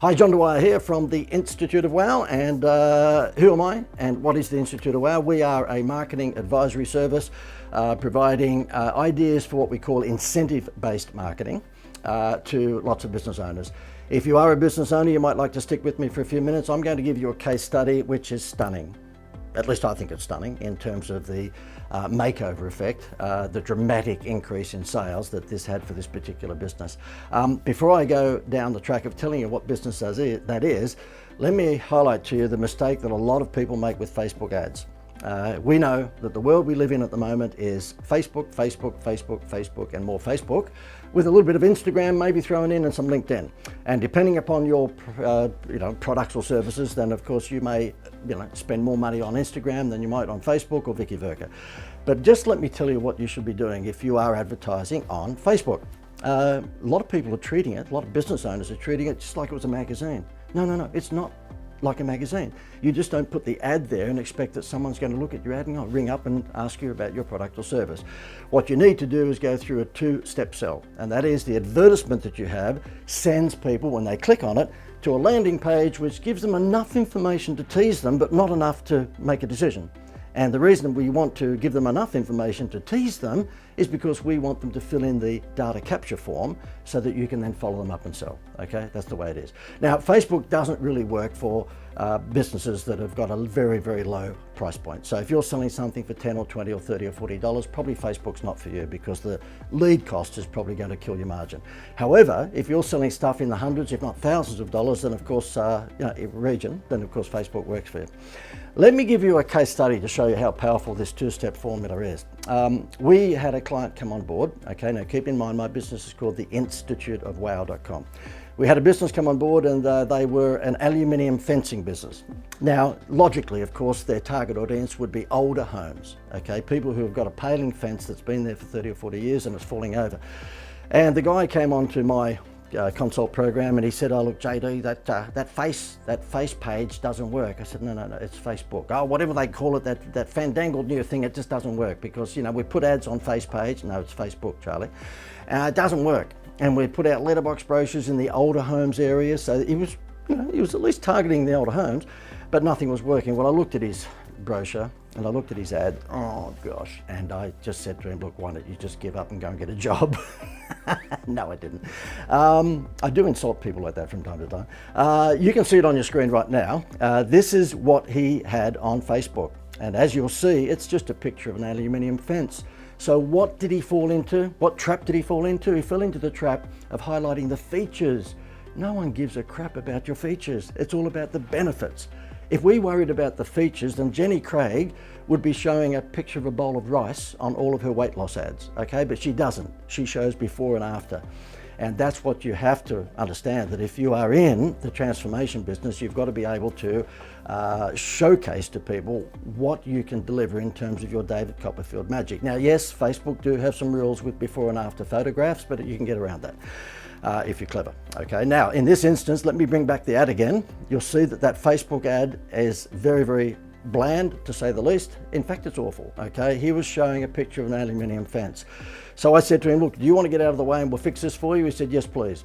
Hi, John Dwyer here from the Institute of Wow, and who am I and what is the Institute of Wow? We are a marketing advisory service providing ideas for what we call incentive-based marketing to lots of business owners. If you are a business owner, you might like to stick with me for a few minutes. I'm going to give you a case study which is stunning. At least I think it's stunning in terms of the makeover effect, the dramatic increase in sales that this had for this particular business. Before I go down the track of telling you what business that is, let me highlight to you the mistake that a lot of people make with Facebook ads. We know that the world we live in at the moment is Facebook, Facebook, Facebook, Facebook, and more Facebook, with a little bit of Instagram maybe thrown in and some LinkedIn. And depending upon your products or services, then of course you may spend more money on Instagram than you might on Facebook or Vicky Verka. But just let me tell you what you should be doing if you are advertising on Facebook. A lot of people are treating it, a lot of business owners are treating it just like it was a magazine. No, it's not like a magazine. You just don't put the ad there and expect that someone's going to look at your ad and ring up and ask you about your product or service. What you need to do is go through a two-step sell, and that is the advertisement that you have sends people, when they click on it, to a landing page which gives them enough information to tease them, but not enough to make a decision. And the reason we want to give them enough information to tease them is because we want them to fill in the data capture form so that you can then follow them up and sell. Okay, that's the way it is. Now, Facebook doesn't really work for businesses that have got a very, very low price point. So if you're selling something for $10 or $20 or $30 or $40, probably Facebook's not for you, because the lead cost is probably going to kill your margin. However, if you're selling stuff in the hundreds, if not thousands of dollars, then of course, region, then of course Facebook works for you. Let me give you a case study to show you how powerful this two-step formula is. We had a client come on board. Okay, now keep in mind my business is called the instituteofwow.com. We had a business come on board, and they were an aluminium fencing business. Now, logically, of course, their target audience would be older homes, okay? People who have got a paling fence that's been there for 30 or 40 years and it's falling over. And the guy came onto my consult program and he said, "Oh look, JD, that face page doesn't work." I said, no, it's Facebook. Oh, whatever they call it, that fandangled new thing, it just doesn't work, because we put ads on face page. No, it's Facebook, Charlie. It doesn't work. And we put out letterbox brochures in the older homes area, so he was at least targeting the older homes, but nothing was working. Well, I looked at his brochure and I looked at his ad. Oh gosh! And I just said to him, "Look, why don't you just give up and go and get a job?" No, I didn't. I do insult people like that from time to time. You can see it on your screen right now. This is what he had on Facebook, and as you'll see, it's just a picture of an aluminium fence. So what did he fall into? What trap did he fall into? He fell into the trap of highlighting the features. No one gives a crap about your features. It's all about the benefits. If we worried about the features, then Jenny Craig would be showing a picture of a bowl of rice on all of her weight loss ads, okay? But she doesn't. She shows before and after. And that's what you have to understand, that if you are in the transformation business, you've got to be able to showcase to people what you can deliver in terms of your David Copperfield magic. Now, yes, Facebook do have some rules with before and after photographs, but you can get around that if you're clever. Okay, now in this instance, let me bring back the ad again. You'll see that Facebook ad is very, very bland, to say the least. In fact, it's awful. Okay, he was showing a picture of an aluminium fence. So I said to him, "Look, do you want to get out of the way and we'll fix this for you?" He said, "Yes, please."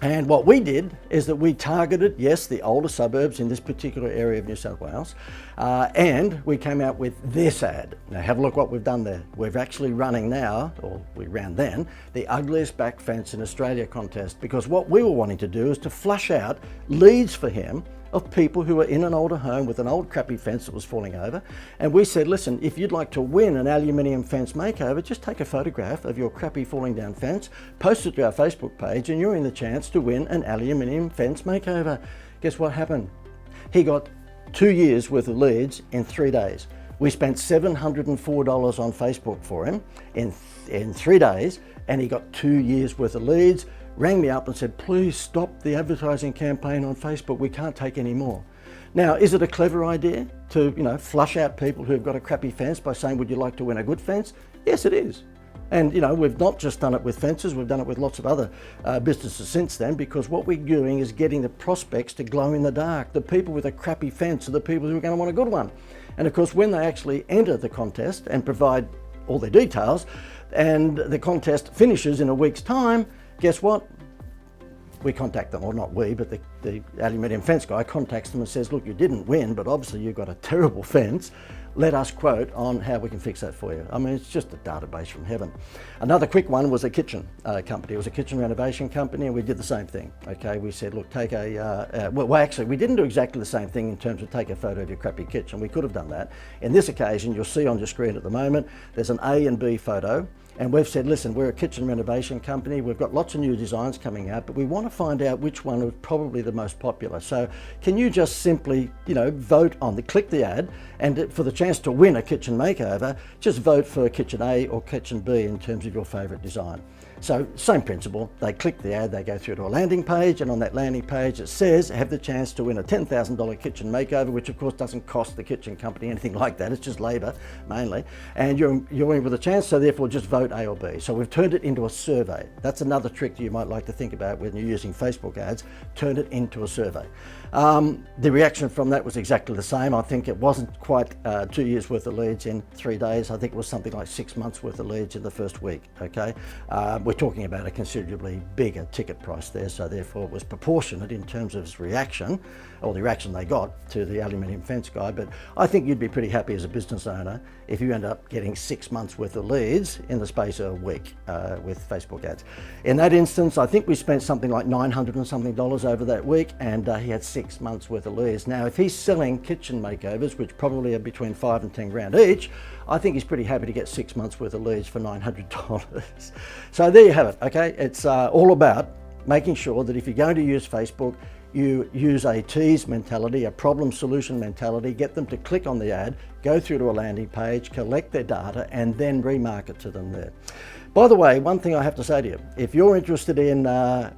And what we did is that we targeted, yes, the older suburbs in this particular area of New South Wales, and we came out with this ad. Now have a look what we've done there. We're actually running now, or we ran then, the ugliest back fence in Australia contest, because what we were wanting to do is to flush out leads for him of people who were in an older home with an old crappy fence that was falling over. And we said, listen, if you'd like to win an aluminium fence makeover, just take a photograph of your crappy falling down fence, post it to our Facebook page, and you're in the chance to win an aluminium fence makeover. Guess what happened? He got 2 years worth of leads in 3 days. We spent $704 on Facebook for him in 3 days, and he got 2 years worth of leads. Rang me up and said, "Please stop the advertising campaign on Facebook. We can't take any more." Now, is it a clever idea to, flush out people who've got a crappy fence by saying, "Would you like to win a good fence?" Yes, it is. And, we've not just done it with fences, we've done it with lots of other businesses since then, because what we're doing is getting the prospects to glow in the dark. The people with a crappy fence are the people who are going to want a good one. And of course, when they actually enter the contest and provide all their details, and the contest finishes in a week's time, guess what? we contact them, or not we, but the aluminium fence guy contacts them and says, look, you didn't win, but obviously you've got a terrible fence. Let us quote on how we can fix that for you. I mean, it's just a database from heaven. Another quick one was a kitchen company. It was a kitchen renovation company, and we did the same thing. Okay, we said, look, take well, actually, we didn't do exactly the same thing in terms of take a photo of your crappy kitchen. We could have done that. In this occasion, you'll see on your screen at the moment, there's an A and B photo. And we've said, listen, we're a kitchen renovation company. We've got lots of new designs coming out, but we want to find out which one was probably the most popular. So can you just simply, vote on click the ad, and for the chance to win a kitchen makeover, just vote for kitchen A or kitchen B in terms of your favorite design. So same principle, they click the ad, they go through to a landing page, and on that landing page it says have the chance to win a $10,000 kitchen makeover, which of course doesn't cost the kitchen company anything like that, it's just labour mainly, and you're in with a chance, so therefore just vote A or B. So we've turned it into a survey. That's another trick that you might like to think about when you're using Facebook ads, turn it into a survey. The reaction from that was exactly the same. I think it wasn't quite 2 years worth of leads in 3 days. I think it was something like 6 months worth of leads in the first week, okay? We're talking about a considerably bigger ticket price there, so therefore it was proportionate in terms of its reaction, or the reaction they got to the aluminium fence guy. But I think you'd be pretty happy as a business owner if you end up getting 6 months worth of leads in the space of a week with Facebook ads. In that instance, I think we spent something like $900 and something over that week, and he had 6 months worth of leads. Now, if he's selling kitchen makeovers, which probably are between $5 and $10 grand each, I think he's pretty happy to get 6 months worth of leads for $900. So there you have it, okay? It's all about making sure that if you're going to use Facebook, you use a tease mentality, a problem solution mentality, get them to click on the ad, go through to a landing page, collect their data, and then remarket to them there. By the way, one thing I have to say to you, if you're interested in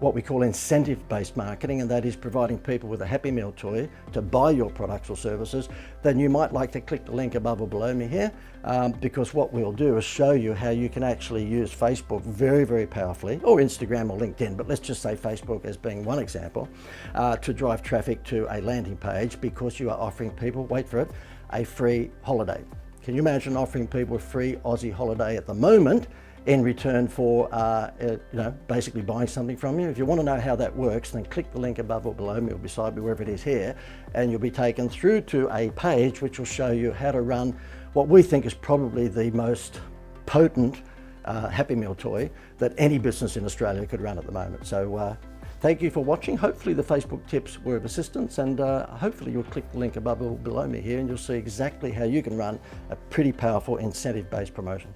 what we call incentive-based marketing, and that is providing people with a Happy Meal toy to buy your products or services, then you might like to click the link above or below me here, because what we'll do is show you how you can actually use Facebook very, very powerfully, or Instagram or LinkedIn, but let's just say Facebook as being one example, to drive traffic to a landing page, because you are offering people, wait for it, a free holiday. Can you imagine offering people a free Aussie holiday at the moment in return for basically buying something from you? If you want to know how that works, then click the link above or below me or beside me, wherever it is here, and you'll be taken through to a page which will show you how to run what we think is probably the most potent Happy Meal toy that any business in Australia could run at the moment. So thank you for watching. Hopefully the Facebook tips were of assistance, and hopefully you'll click the link above or below me here and you'll see exactly how you can run a pretty powerful incentive-based promotion.